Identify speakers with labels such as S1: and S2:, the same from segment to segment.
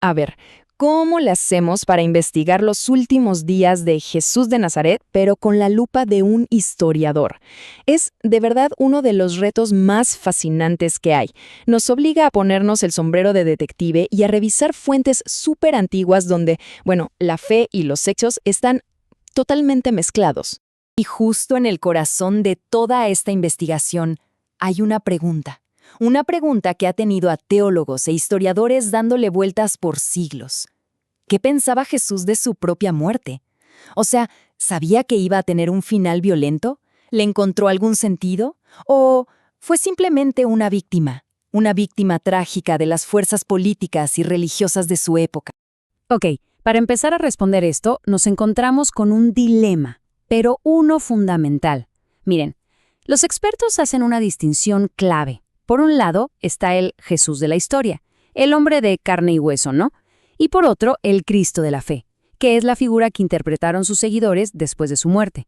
S1: A ver, ¿cómo le hacemos para investigar los últimos días de Jesús de Nazaret, pero con la lupa de un historiador? Es de verdad uno de los retos más fascinantes que hay. Nos obliga a ponernos el sombrero de detective y a revisar fuentes súper antiguas donde, bueno, la fe y los hechos están totalmente mezclados.
S2: Y justo en el corazón de toda esta investigación hay una pregunta. Una pregunta que ha tenido a teólogos e historiadores dándole vueltas por siglos. ¿Qué pensaba Jesús de su propia muerte? O sea, ¿sabía que iba a tener un final violento? ¿Le encontró algún sentido? ¿O fue simplemente una víctima trágica de las fuerzas políticas y religiosas de su época?
S3: Ok, para empezar a responder esto, nos encontramos con un dilema, pero uno fundamental. Miren, los expertos hacen una distinción clave. Por un lado está el Jesús de la historia, el hombre de carne y hueso, ¿no? Y por otro, el Cristo de la fe, que es la figura que interpretaron sus seguidores después de su muerte.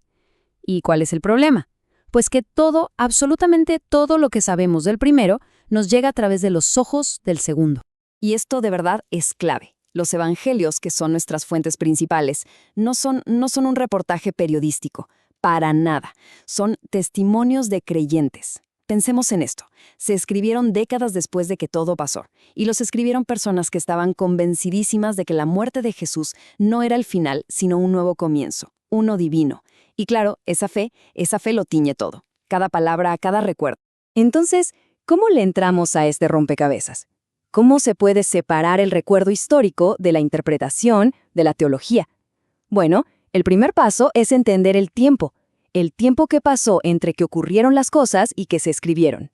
S3: ¿Y cuál es el problema? Pues que todo, absolutamente todo lo que sabemos del primero, nos llega a través de los ojos del segundo.
S2: Y esto de verdad es clave. Los evangelios, que son nuestras fuentes principales, no son un reportaje periodístico, para nada. Son testimonios de creyentes. Pensemos en esto. Se escribieron décadas después de que todo pasó, y los escribieron personas que estaban convencidísimas de que la muerte de Jesús no era el final, sino un nuevo comienzo, uno divino. Y claro, esa fe lo tiñe todo, cada palabra, cada recuerdo. Entonces, ¿cómo le entramos a este rompecabezas? ¿Cómo se puede separar el recuerdo histórico de la interpretación, de la teología? Bueno, el primer paso es entender el tiempo que pasó entre que ocurrieron las cosas y que se escribieron.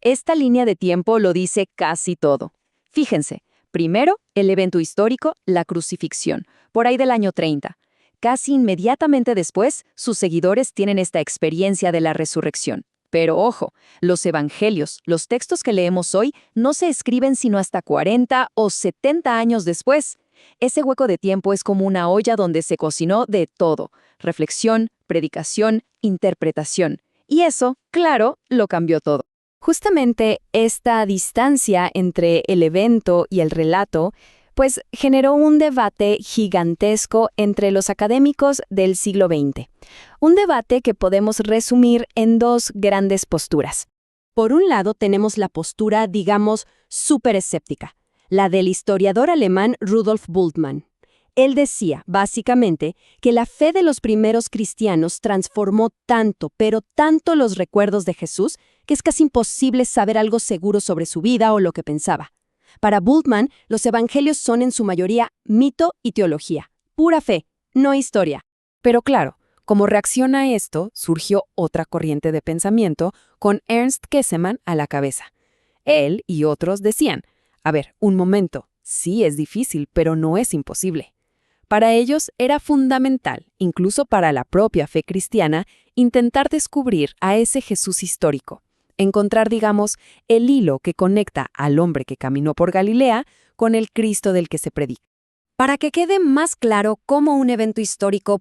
S2: Esta línea de tiempo lo dice casi todo. Fíjense, primero, el evento histórico, la crucifixión, por ahí del año 30. Casi inmediatamente después, sus seguidores tienen esta experiencia de la resurrección. Pero ojo, los evangelios, los textos que leemos hoy, no se escriben sino hasta 40 o 70 años después. Ese hueco de tiempo es como una olla donde se cocinó de todo: reflexión, predicación, interpretación. Y eso, claro, lo cambió todo.
S1: Justamente esta distancia entre el evento y el relato, pues generó un debate gigantesco entre los académicos del siglo XX. Un debate que podemos resumir en dos grandes posturas. Por un lado tenemos la postura, digamos, súper escéptica, la del historiador alemán Rudolf Bultmann. Él decía, básicamente, que la fe de los primeros cristianos transformó tanto, pero tanto los recuerdos de Jesús, que es casi imposible saber algo seguro sobre su vida o lo que pensaba. Para Bultmann, los evangelios son en su mayoría mito y teología, pura fe, no historia. Pero claro, como reacción a esto, surgió otra corriente de pensamiento con Ernst Käsemann a la cabeza. Él y otros decían, a ver, un momento, sí es difícil, pero no es imposible. Para ellos era fundamental, incluso para la propia fe cristiana, intentar descubrir a ese Jesús histórico, encontrar, digamos, el hilo que conecta al hombre que caminó por Galilea con el Cristo del que se predica.
S2: Para que quede más claro cómo un evento histórico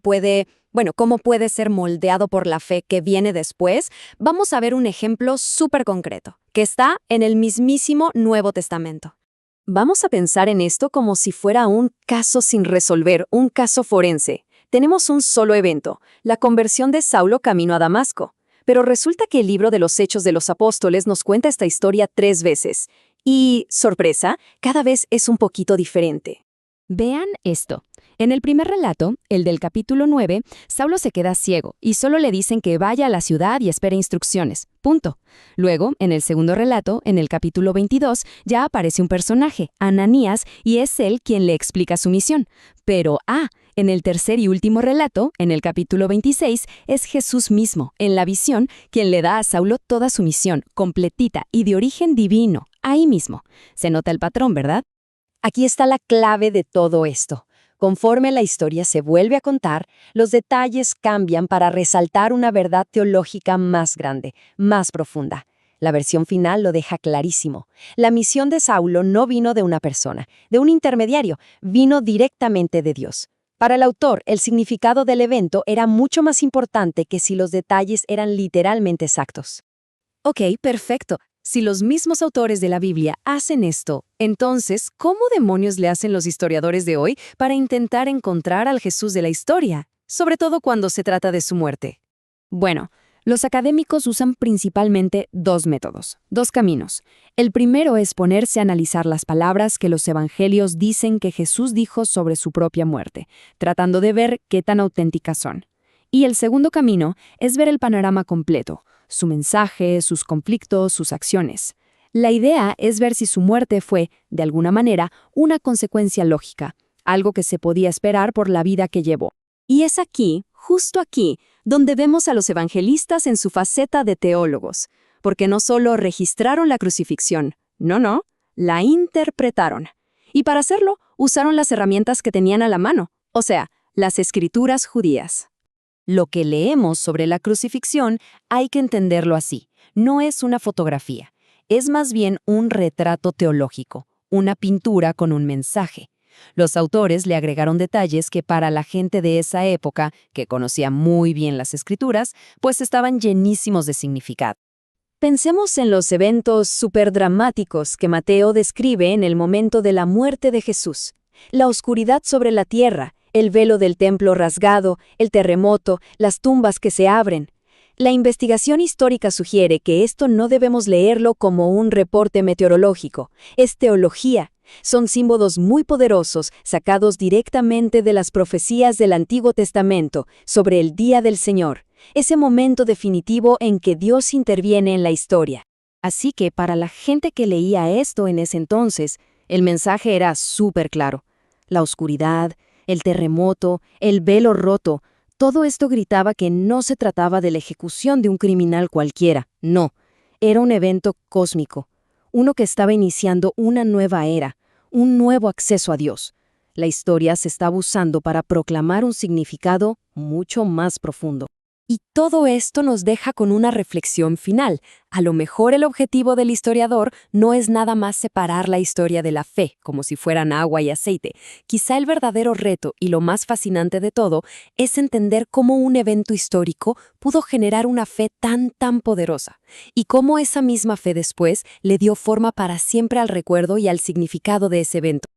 S2: cómo puede ser moldeado por la fe que viene después, vamos a ver un ejemplo súper concreto, que está en el mismísimo Nuevo Testamento. Vamos a pensar en esto como si fuera un caso sin resolver, un caso forense. Tenemos un solo evento, la conversión de Saulo camino a Damasco. Pero resulta que el libro de los Hechos de los Apóstoles nos cuenta esta historia 3 veces. Y, sorpresa, cada vez es un poquito diferente.
S3: Vean esto. En el primer relato, el del capítulo 9, Saulo se queda ciego y solo le dicen que vaya a la ciudad y espere instrucciones. Punto. Luego, en el segundo relato, en el capítulo 22, ya aparece un personaje, Ananías, y es él quien le explica su misión. Pero, en el tercer y último relato, en el capítulo 26, es Jesús mismo, en la visión, quien le da a Saulo toda su misión, completita y de origen divino, ahí mismo. Se nota el patrón, ¿verdad?
S2: Aquí está la clave de todo esto. Conforme la historia se vuelve a contar, los detalles cambian para resaltar una verdad teológica más grande, más profunda. La versión final lo deja clarísimo. La misión de Saulo no vino de una persona, de un intermediario, vino directamente de Dios. Para el autor, el significado del evento era mucho más importante que si los detalles eran literalmente exactos. Ok, perfecto.
S3: Si los mismos autores de la Biblia hacen esto, entonces, ¿cómo demonios le hacen los historiadores de hoy para intentar encontrar al Jesús de la historia, sobre todo cuando se trata de su muerte? Bueno, los académicos usan principalmente dos métodos, dos caminos. El primero es ponerse a analizar las palabras que los evangelios dicen que Jesús dijo sobre su propia muerte, tratando de ver qué tan auténticas son. Y el segundo camino es ver el panorama completo, su mensaje, sus conflictos, sus acciones. La idea es ver si su muerte fue, de alguna manera, una consecuencia lógica, algo que se podía esperar por la vida que llevó. Y es aquí, justo aquí, donde vemos a los evangelistas en su faceta de teólogos, porque no solo registraron la crucifixión, no, la interpretaron. Y para hacerlo, usaron las herramientas que tenían a la mano, o sea, las escrituras judías. Lo que leemos sobre la crucifixión hay que entenderlo así. No es una fotografía, es más bien un retrato teológico, una pintura con un mensaje. Los autores le agregaron detalles que para la gente de esa época, que conocía muy bien las escrituras, pues estaban llenísimos de significado. Pensemos en los eventos superdramáticos que Mateo describe en el momento de la muerte de Jesús. La oscuridad sobre la tierra, el velo del templo rasgado, el terremoto, las tumbas que se abren. La investigación histórica sugiere que esto no debemos leerlo como un reporte meteorológico, es teología. Son símbolos muy poderosos sacados directamente de las profecías del Antiguo Testamento sobre el día del Señor, ese momento definitivo en que Dios interviene en la historia. Así que para la gente que leía esto en ese entonces, el mensaje era súper claro. La oscuridad, el terremoto, el velo roto, todo esto gritaba que no se trataba de la ejecución de un criminal cualquiera, no, era un evento cósmico, uno que estaba iniciando una nueva era, un nuevo acceso a Dios. La historia se estaba usando para proclamar un significado mucho más profundo. Y todo esto nos deja con una reflexión final. A lo mejor el objetivo del historiador no es nada más separar la historia de la fe, como si fueran agua y aceite. Quizá el verdadero reto y lo más fascinante de todo es entender cómo un evento histórico pudo generar una fe tan poderosa, y cómo esa misma fe después le dio forma para siempre al recuerdo y al significado de ese evento.